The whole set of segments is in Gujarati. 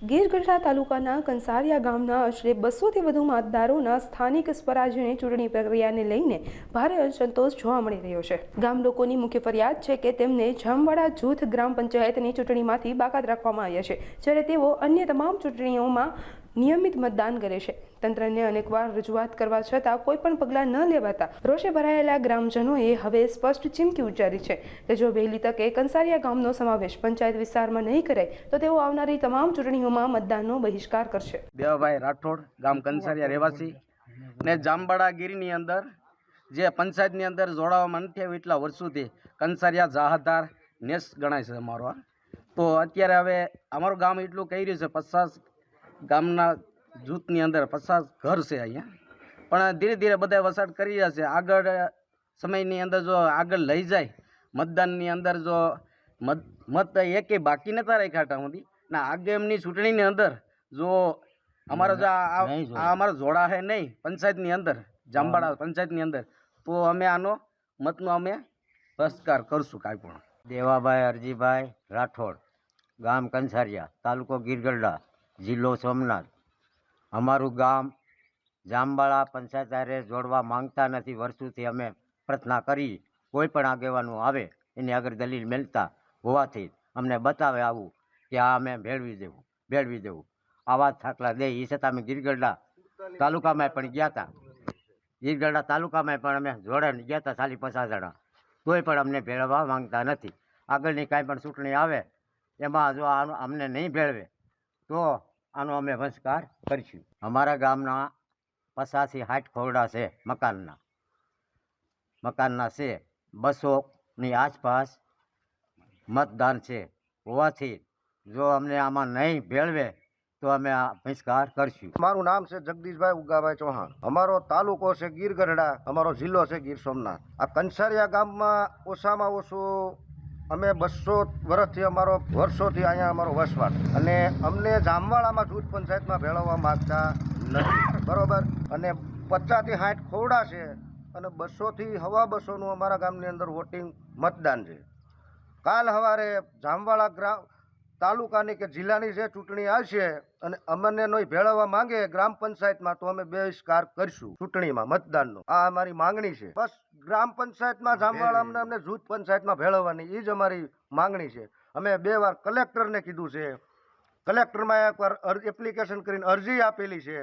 ગીરગઢડા તાલુકાના કંસારિયા ગામના આશરે 200થી વધુ મતદારોના સ્થાનિક સ્વરાજ્યની ચૂંટણી પ્રક્રિયાને લઈને ભારે અસંતોષ જોવા મળી રહ્યો છે। ગામ લોકોની મુખ્ય ફરિયાદ છે કે તેમને જામવાડા જૂથ ગ્રામ પંચાયતની ચૂંટણીમાંથી બાકાત રાખવામાં આવ્યા છે, જ્યારે તેઓ અન્ય તમામ ચૂંટણીઓમાં નિયમિત મતદાન કરે છે। તંત્રને અનેકવાર રજૂઆત કરવા છતાં કોઈ પણ પગલાં ન લેવાતા રોષે ભરાયેલા ગ્રામજનોએ હવે સ્પષ્ટ ચીમકી ઉચ્ચારી છે કે જો વહેલી તકે કંસારિયા ગામનો સમાવેશ પંચાયત વિસ્તારમાં નહીં કરાય તો તેઓ આવનારી તમામ ચૂંટણીઓમાં મતદાનનો બહિષ્કાર કરશે। દેવાભાઈ રાઠોડ, ગામ કંસારિયા રહેવાસી ને જામવાડા ગીરની અંદર જે પંચાયતની અંદર જોડાવામાં નથી આવ્યું એટલા વર્ષોથી કંસારિયા જાહદાર નેસ ગણાય છે અમારો। તો અત્યારે હવે અમારું ગામ એટલું કહી રહ્યું છે 50 ગામના જૂથની અંદર 50 ઘર છે અહીંયા, પણ ધીરે ધીરે બધા વસાટ કરી રહ્યા છે। આગળ સમયની અંદર જો આગળ લઈ જાય મતદાનની અંદર જો મત એકે બાકી નતા રાખ્યા હતા સુધી ના આગળની ચૂંટણીની અંદર જો અમારો જો આ અમારો જોડા છે નહીં પંચાયતની અંદર જામવાડા પંચાયતની અંદર તો અમે આનો મતનો અમે બહિષ્કાર કરશું કાંઈ પણ। દેવાભાઈ અરજીભાઈ રાઠોડ, ગામ કંસારિયા, તાલુકો ગીરગઢડા, જિલ્લો સોમનાથ। અમારું ગામ જામવાડા પંચાયત હારે જોડવા માંગતા નથી। વર્ષોથી અમે પ્રાર્થના કરી, કોઈ પણ આગેવાનું આવે એની આગળ દલીલ મેળતા હોવાથી અમને બતાવે આવું કે આ અમે ભેળવી દેવું આવા થાકલા દે એ છતાં અમે ગીરગઢડા તાલુકામાં પણ ગયા હતા। ગીરગઢડા તાલુકામાં પણ અમે જોડાઈને ગયા હતા 50 જણા, તોય પણ અમને ભેળવવા માંગતા નથી। આગળની કાંઈ પણ ચૂંટણી આવે એમાં જો અમને નહીં ભેળવે તો આનો અમે બહિષ્કાર કરીશું। અમારા ગામના 50 થી 60 ખોરડા છે મકાનના છે, 200ની આસપાસ મતદાન છે હોવાથી જો અમને આમાં નહીં ભેળવે તો અમે આ બહિષ્કાર કરીશું। મારું નામ છે જગદીશભાઈ ઉગાભાઈ ચૌહાણ, અમારો તાલુકો છે ગીરગઢડા, અમારો જિલ્લો છે ગીર સોમનાથ। આ કંસારિયા ગામમાં ઓછામાં ઓછું અમે 200 વર્ષથી વર્ષોથી અહીંયા અમારો વસવાટ, અને અમને જામવાડામાં જૂથ પંચાયતમાં ભેળવવા માંગતા નથી, બરોબર। અને 50 થી 60 ખોરડા છે અને 200 થી 250નું અમારા ગામની અંદર વોટિંગ મતદાન છે। કાલ સવારે જામવાડા તાલુકાની કે જિલ્લાની જે ચૂંટણી આવશે અને અમને નહીં ભેળવવા માંગે ગ્રામ પંચાયતમાં તો અમે બહિષ્કાર કરીશું ચૂંટણીમાં મતદાનનો। આ અમારી માંગણી છે। બસ ગ્રામ પંચાયતમાં જામવાડા અમને જૂથ પંચાયતમાં ભેળવવાની એ જ અમારી માંગણી છે। અમે 2 વાર કલેક્ટરને કીધું છે, કલેક્ટરમાં એકવાર એપ્લિકેશન કરીને અરજી આપેલી છે,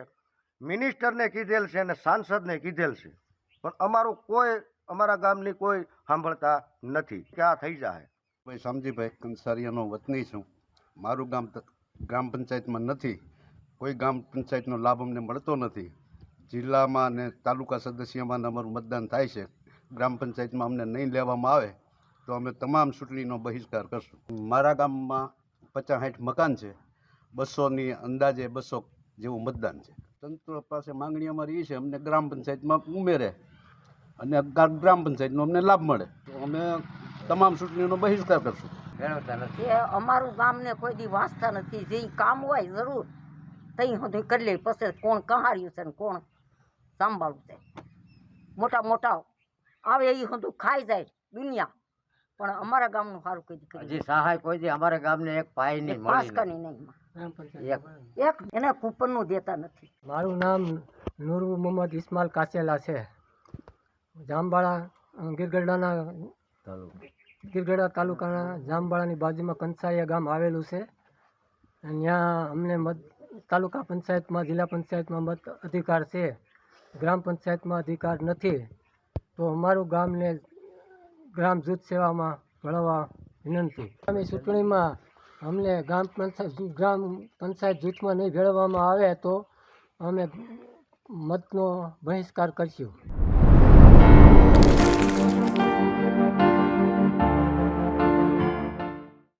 મિનિસ્ટરને કીધેલ છે અને સાંસદને કીધેલ છે, પણ અમારું કોઈ અમારા ગામની કોઈ સાંભળતા નથી કે આ થઈ જાય। ભાઈ શામજીભાઈ કંસારિયાનો વતની છું। મારું ગામ ગ્રામ પંચાયતમાં નથી, કોઈ ગ્રામ પંચાયતનો લાભ અમને મળતો નથી। જિલ્લામાં અને તાલુકા સદસ્યમાં અમારું મતદાન થાય છે, ગ્રામ પંચાયતમાં અમને નહીં લેવામાં આવે તો અમે તમામ ચૂંટણીનો બહિષ્કાર કરશું। મારા ગામમાં 50-60 મકાન છે, 200ની અંદાજે 200 જેવું મતદાન છે। તંત્ર પાસે માંગણી અમારી એ છે અમને ગ્રામ પંચાયતમાં ઉમેરે અને ગ્રામ પંચાયતનો અમને લાભ મળે તો અમે તમામ ચૂંટણીનો બહિષ્કાર કરશું। અમારું ગામને કોઈ દી વાંચતા નથી, જે કામ હોય જરૂર તઈ સુધી કરી લે, પછી કોણ કહાર્યું છે ને કોણ સાંભળવું છે। મોટા આવે એ બધું ખાઈ જાય દુનિયા, પણ અમારા ગામનું સારું કોઈ દી હજી સહાય કોઈ દી અમારા ગામને એક પાય નહીં નહીં, એક એને કૂપનનું દેતા નથી। મારું નામ નૂર મોહમ્મદ ઇસ્માઇલ કાચેલા છે। જામવાડા ગીરગઢડા તાલુકાના જામવાડાની બાજુમાં કંસારિયા ગામ આવેલું છે। ત્યાં અમને તાલુકા પંચાયતમાં જિલ્લા પંચાયતમાં મત અધિકાર છે, ગ્રામ પંચાયતમાં અધિકાર નથી। તો અમારું ગામને ગ્રામ જૂથ સેવામાં ભળવા વિનંતી। આગામી ચૂંટણીમાં અમને ગ્રામ પંચાયત જૂથમાં નહીં ભેળવવામાં આવે તો અમે મતનો બહિષ્કાર કરીશું।